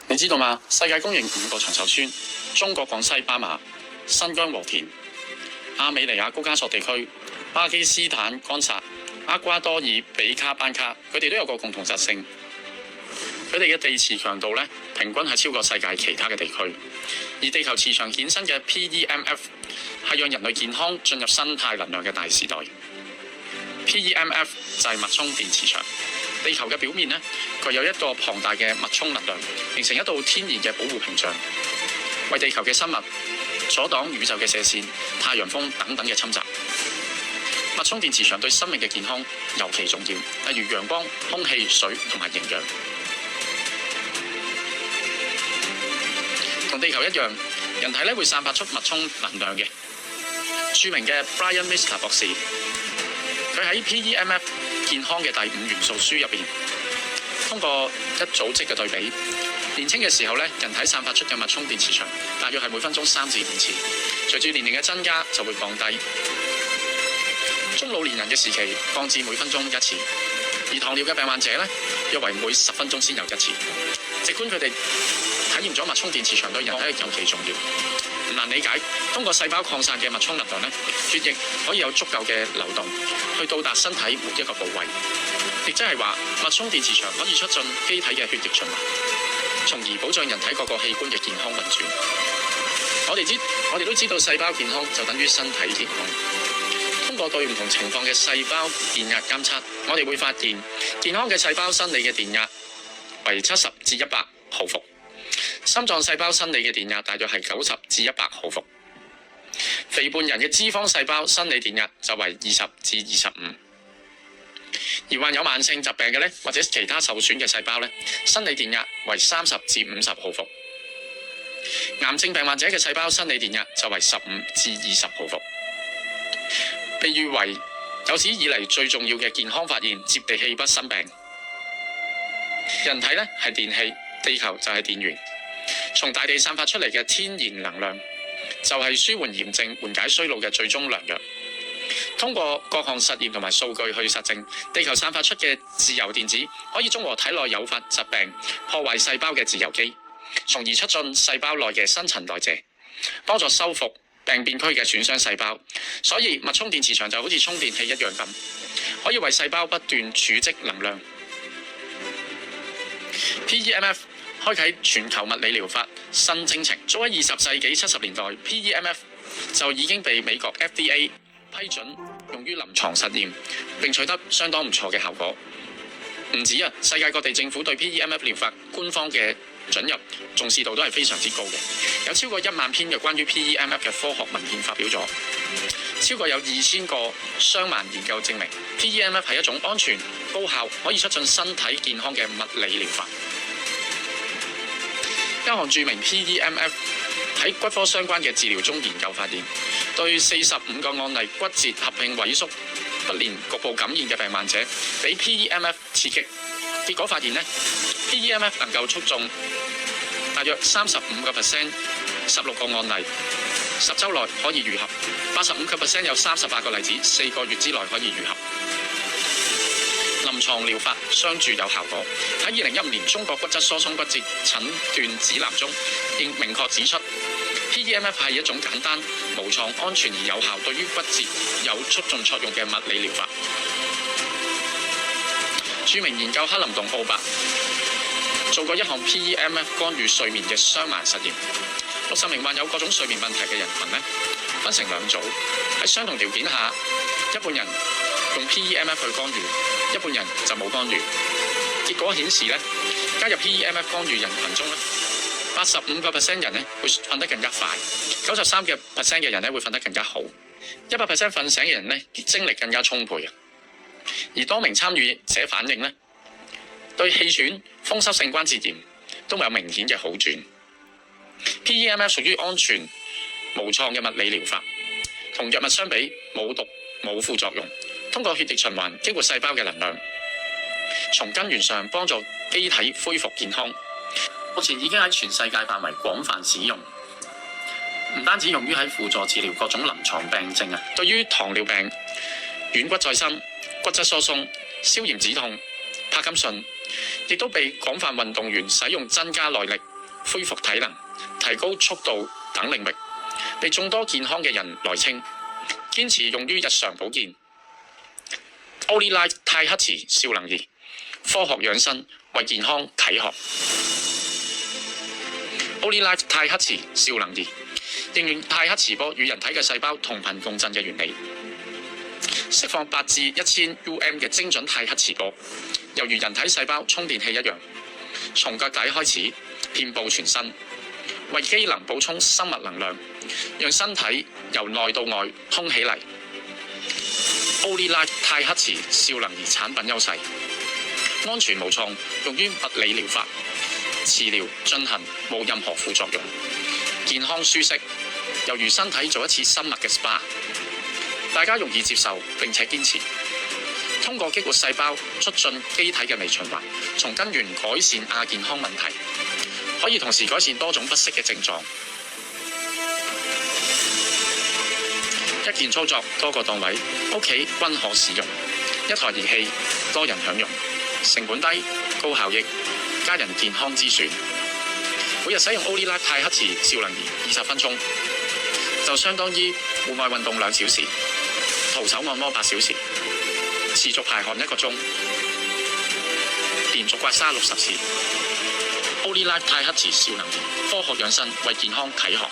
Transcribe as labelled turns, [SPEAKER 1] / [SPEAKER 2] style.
[SPEAKER 1] 你知道嗎？世界公認5個長壽村：中國廣西巴馬、新疆和田、亞美尼亞高加索地區、巴基斯坦岡薩、厄瓜多爾比卡班卡，佢哋都有個共同特性，佢哋嘅地磁強度咧，平均係超過世界其他嘅地區。而地球磁場衍生嘅 PEMF 係讓人類健康進入生態能量嘅大時代。PEMF 就係脈衝電磁場。地球嘅表面呢，具有一個龐大嘅脈衝能量，形成一道天然嘅保護屏障，為地球嘅生物阻擋宇宙嘅射線、太陽風等等嘅侵襲。脈衝電磁場對生命嘅健康尤其重要，例如陽光、空氣、水同埋營養。同地球一樣，人體咧會散發出脈衝能量嘅。著名嘅 Brian Mister 博士，佢喺 PEMF 健康嘅第5元素書入邊，通過一組織嘅對比，年輕嘅時候咧，人體散發出嘅脈衝電磁場大約係每分鐘3至5次，隨住年齡嘅增加就會降低。中老年人嘅時期降至每分鐘1次，而糖尿嘅病患者咧，約為每10分鐘先有1次。儘管佢哋體驗咗脈衝電磁場對人體尤其重要，唔難理解。通過細胞擴散嘅脈衝能量咧，血液可以有足夠嘅流動，去到達身體每一個部位。亦即係話，脈衝電磁場可以促進機體嘅血液循環，從而保障人體各個器官嘅健康運轉。我哋都知道，細胞健康就等於身體健康。通過對唔同情況嘅細胞電壓監測，我哋會發現健康嘅細胞生理嘅電壓為70至100毫伏，心臟細胞生理嘅電壓大約係90至100毫伏。肥胖人嘅脂肪細胞生理電壓就為20至25，而患有慢性疾病嘅咧，或者其他受損嘅細胞咧，生理電壓為30至50毫伏。癌症病患者嘅細胞生理電壓就為15至20毫伏。被譽為有史以嚟最重要嘅健康發現，接地氣不生病。人體咧係電器，地球就係電源，從大地散發出嚟嘅天然能量就係舒緩炎症、緩解衰老嘅最終良藥。通過各項實驗同埋數據去實證，地球散發出嘅自由電子可以中和體內誘發疾病、破壞細胞嘅自由基，從而促進細胞內嘅新陳代謝，幫助修復病變區嘅損傷細胞。所以脈衝電磁場就好似充電器一樣咁，可以為細胞不斷儲積能量。PEMF 開啟全球物理療法新征程。早喺20世紀70年代 ，PEMF 就已經被美國 FDA 批准用於臨床實驗，並取得相當唔錯嘅效果。唔止啊，世界各地政府對 PEMF 療法官方嘅准入重視度都係非常之高嘅，有超過1萬篇嘅關於 PEMF 嘅科學文獻發表咗，超過有2000個雙盲研究證明 PEMF 係一種安全、高效、可以促進身體健康嘅物理療法。一項著名 PEMF 喺骨科相關嘅治療中研究發現，對45個案例骨折合併萎縮不連局部感染嘅病患者，俾 PEMF 刺激，結果發現PEMF 能夠促進大約35%，16個案例10週內可以愈合，85%有38個例子4個月之內可以愈合。臨床療法相助有效果。喺2015年中國骨質疏鬆骨折診斷指南中，亦明確指出 PEMF 係一種簡單、無創、安全而有效，對於骨折有促進作用嘅物理療法。著名研究克林頓奧伯做過一項 PEMF 干預睡眠嘅雙盲實驗，60名患有各種睡眠問題嘅人群分成2組，喺相同條件下，一半人用 PEMF 去干預，一半人就冇干預。結果顯示加入 PEMF 干預人群中85% 人會瞓得更加快，93% 嘅人會瞓得更加好，100% 瞓醒嘅人精力更加充沛。而多名參與者反映對氣喘、風濕性關節炎都有明顯嘅好轉。PEMF 屬於安全無創嘅物理療法，同藥物相比冇毒冇副作用，通過血液循環激活細胞嘅能量，從根源上幫助機體恢復健康。目前已經喺全世界範圍廣泛使用，唔單止用於喺輔助治療各種臨床病症對於糖尿病、軟骨再生、骨質疏鬆、消炎止痛。帕金遜亦都被廣泛運動員使用增加耐力、恢復體能、提高速度等領域，被眾多健康嘅人來稱，堅持用於日常保健。Olylife 太黑池少能儀，科學養生為健康啟航。Olylife 太黑池少能儀應用太黑磁波與人體嘅細胞同頻共振嘅原理，釋放8至1000 UM 嘅精準太黑磁波，猶如人體細胞充電器一樣，從腳底開始遍佈全身，為機能補充生物能量，讓身體由內到外通起嚟。Olylife 太黑池少能儀產品優勢：安全無創，用於物理療法、治療進行，冇任何副作用，健康舒適，猶如身體做一次深密嘅 SPA， 大家容易接受並且堅持。通過激活細胞，促進機體嘅微循環，從根源改善亞健康問題，可以同時改善多種不適嘅症狀。一件操作多個檔位，屋企均可使用。一台儀器多人享用，成本低、高效益，家人健康之選。每日使用 Olylife 太黑池少能儀20分鐘，就相當於戶外運動2小時，徒手按摩8小時，持續排汗1個鐘，連續刮痧60次。Olylife 太黑池少能儀，科學養生為健康啟航。